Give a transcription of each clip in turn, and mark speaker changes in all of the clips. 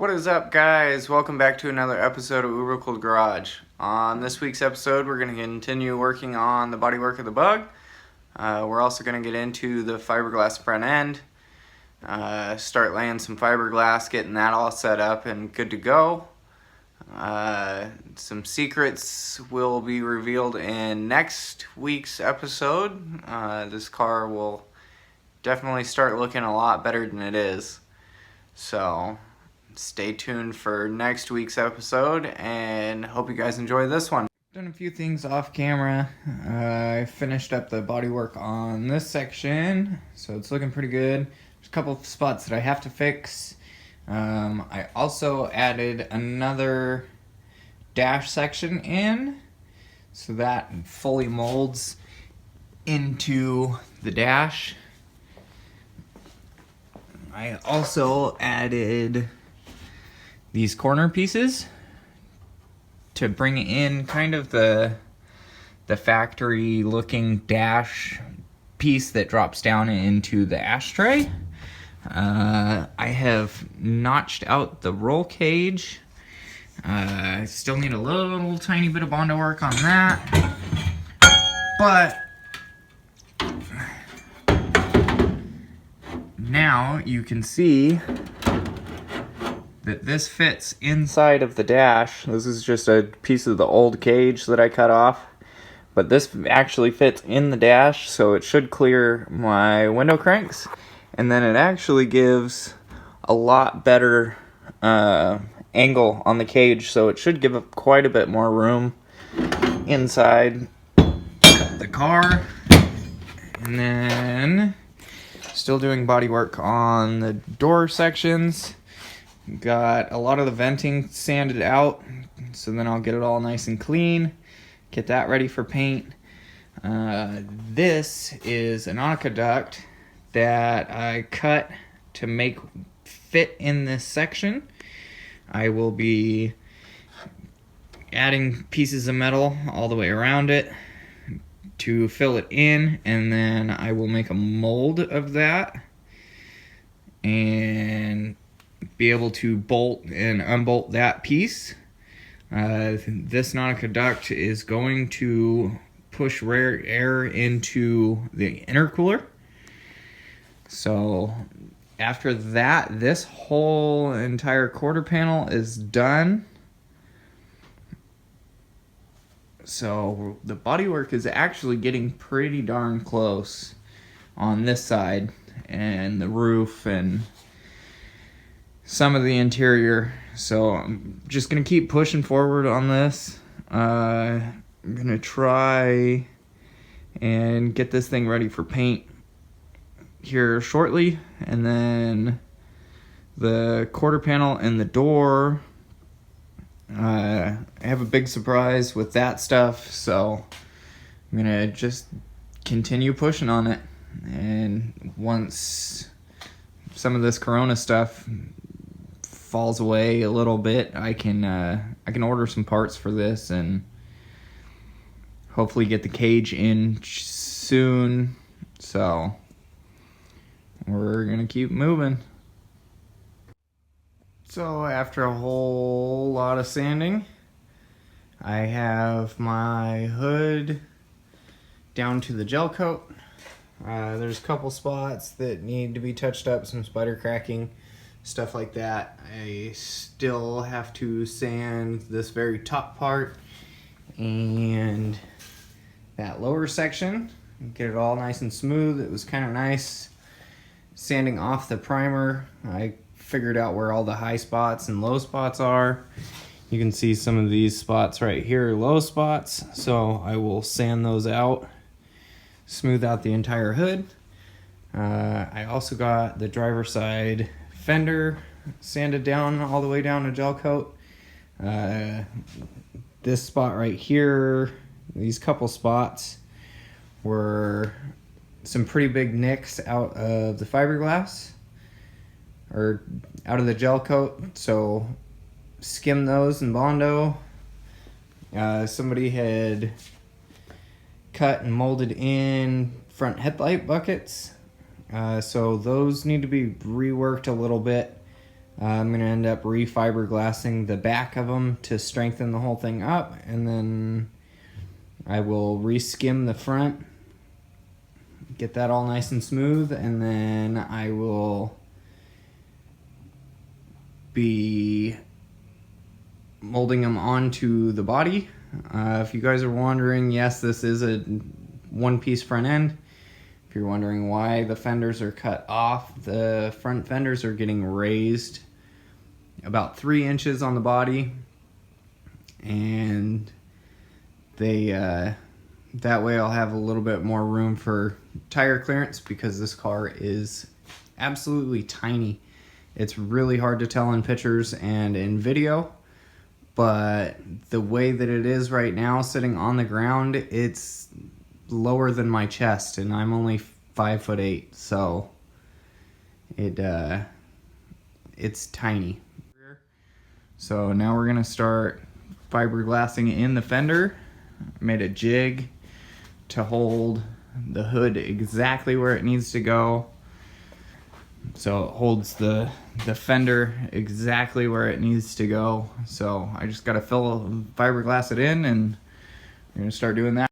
Speaker 1: What is up, guys? Welcome back to another episode of Uber Cold Garage. On this week's episode, we're going to continue working on the bodywork of the Bug. We're also going to get into the fiberglass front end, start laying some fiberglass, getting that all set up and good to go. Some secrets will be revealed in next week's episode. This car will definitely start looking a lot better than it is. So stay tuned for next week's episode and hope you guys enjoy this one. Done a few things off camera. I finished up the bodywork on this section, so it's looking pretty good. There's a couple of spots that I have to fix. I also added another dash section in, so that fully molds into the dash. I also added these corner pieces to bring in kind of the factory looking dash piece that drops down into the ashtray. I have notched out the roll cage. I still need a little tiny bit of Bondo work on that, but now you can see that this fits inside of the dash. This is just a piece of the old cage that I cut off, but this actually fits in the dash, so it should clear my window cranks, and then it actually gives a lot better angle on the cage, so it should give up quite a bit more room inside the car. And then still doing body work on the door sections. Got a lot of the venting sanded out, so then I'll get it all nice and clean, get that ready for paint. This is an aqueduct that I cut to make fit in this section. I will be adding pieces of metal all the way around it to fill it in, and then I will make a mold of that and be able to bolt and unbolt that piece. This aqueduct is going to push rare air into the intercooler. So after that, this whole entire quarter panel is done. So the bodywork is actually getting pretty darn close on this side, and the roof and some of the interior. So I'm just gonna keep pushing forward on this. I'm gonna try and get this thing ready for paint here shortly, and then the quarter panel and the door, I have a big surprise with that stuff, so I'm gonna just continue pushing on it, and once some of this Corona stuff falls away a little bit, I can order some parts for this and hopefully get the cage in soon. So we're gonna keep moving. So after a whole lot of sanding, I have my hood down to the gel coat. There's a couple spots that need to be touched up, some spider cracking, stuff like that. I still have to sand this very top part and that lower section, get it all nice and smooth. It was kind of nice sanding off the primer. I figured out where all the high spots and low spots are. You can see some of these spots right here are low spots, so I will sand those out, smooth out the entire hood. I also got the driver's side fender sanded down all the way down to gel coat. This spot right here, these couple spots were some pretty big nicks out of the fiberglass, or out of the gel coat, so skim those in Bondo. Somebody had cut and molded in front headlight buckets, so those need to be reworked a little bit. I'm gonna end up re-fiberglassing the back of them to strengthen the whole thing up, and then I will re-skim the front, get that all nice and smooth, and then I will be molding them onto the body. If you guys are wondering, yes, this is a one-piece front end. If you're wondering why the fenders are cut off, the front fenders are getting raised about 3 inches on the body, and they that way I'll have a little bit more room for tire clearance, because this car is absolutely tiny. It's really hard to tell in pictures and in video, but the way that it is right now sitting on the ground, it's lower than my chest, and I'm only 5'8", so it's tiny. So now we're gonna start fiberglassing in the fender. I made a jig to hold the hood exactly where it needs to go, so it holds the fender exactly where it needs to go. So I just gotta fiberglass it in, and we're gonna start doing that.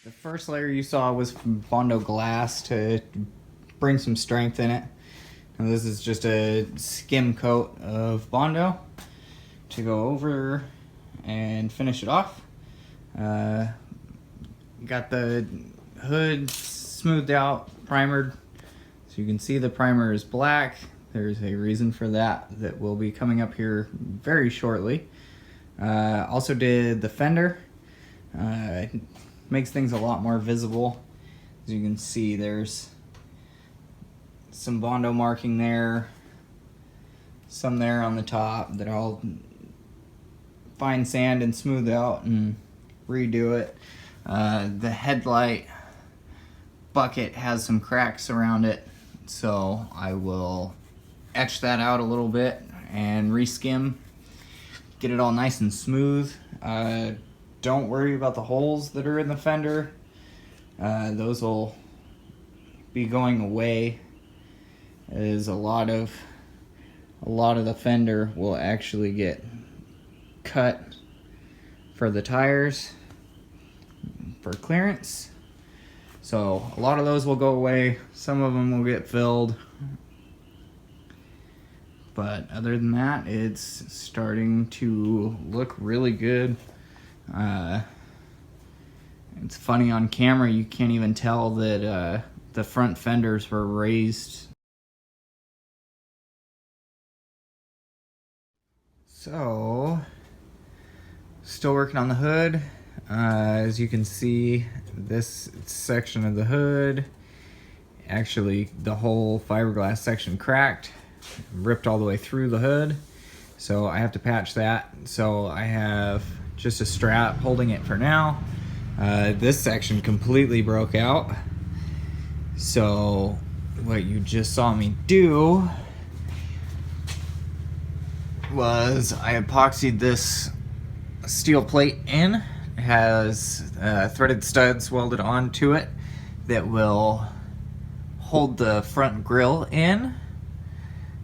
Speaker 1: The first layer you saw was from Bondo glass to bring some strength in it. And this is just a skim coat of Bondo to go over and finish it off. Got the hood smoothed out, primered. So you can see the primer is black. There's a reason for that will be coming up here very shortly. Also did the fender. Makes things a lot more visible. As you can see, there's some Bondo marking there, some there on the top that I'll fine sand and smooth out and redo it. The headlight bucket has some cracks around it, so I will etch that out a little bit and reskim, get it all nice and smooth. Don't worry about the holes that are in the fender. Those will be going away, as a lot of the fender will actually get cut for the tires. for clearance. So a lot of those will go away. Some of them will get filled. But other than that, it's starting to look really good. It's funny, on camera you can't even tell that the front fenders were raised. So, still working on the hood. As you can see, this section of the hood, actually the whole fiberglass section cracked, ripped all the way through the hood. So I have to patch that. So I have just a strap holding it for now. This section completely broke out. So what you just saw me do was I epoxied this steel plate in. It has threaded studs welded onto it that will hold the front grille in,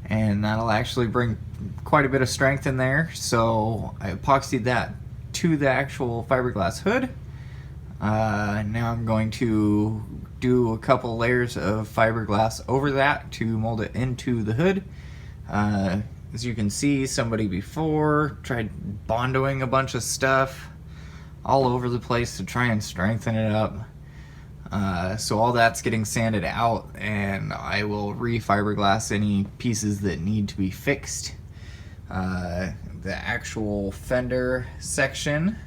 Speaker 1: and that'll actually bring quite a bit of strength in there. So I epoxied that to the actual fiberglass hood. Now I'm going to do a couple layers of fiberglass over that to mold it into the hood. As you can see, somebody before tried bondoing a bunch of stuff all over the place to try and strengthen it up. So all that's getting sanded out, and I will re-fiberglass any pieces that need to be fixed. The actual fender section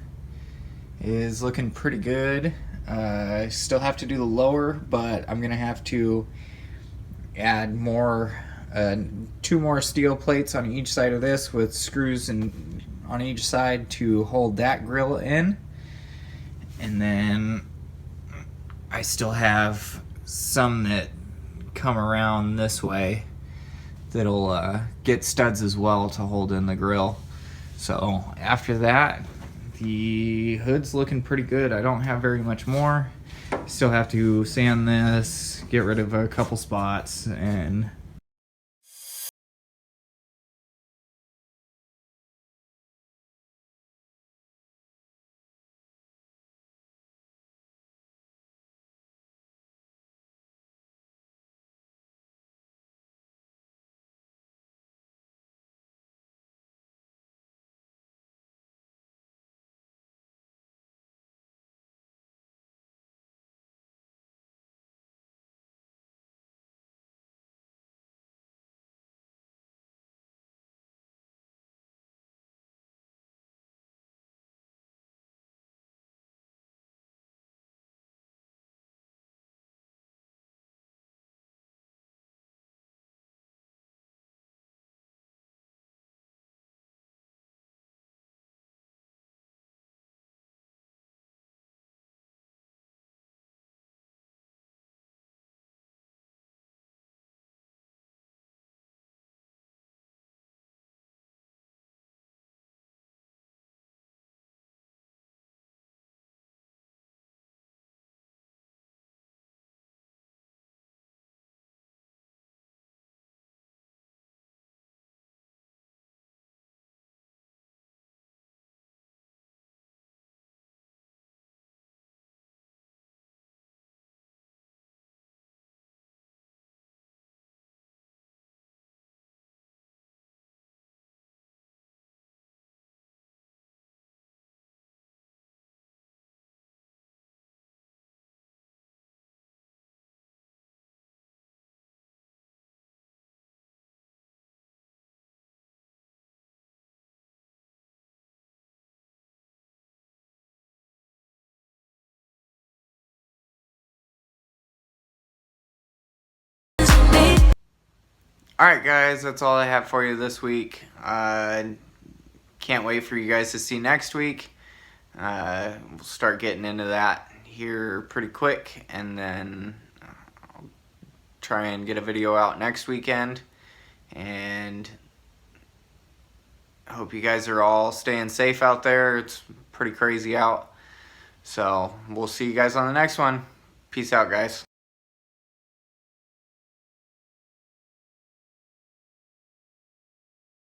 Speaker 1: is looking pretty good. I still have to do the lower, but I'm gonna have to add more, 2 more steel plates on each side of this with screws on each side to hold that grill in. And then I still have some that come around this way that'll get studs as well to hold in the grill. So after that, the hood's looking pretty good. I don't have very much more. Still have to sand this, get rid of a couple spots, and alright guys, that's all I have for you this week. Can't wait for you guys to see next week. We'll start getting into that here pretty quick, and then I'll try and get a video out next weekend. And I hope you guys are all staying safe out there. It's pretty crazy out. So we'll see you guys on the next one. Peace out, guys.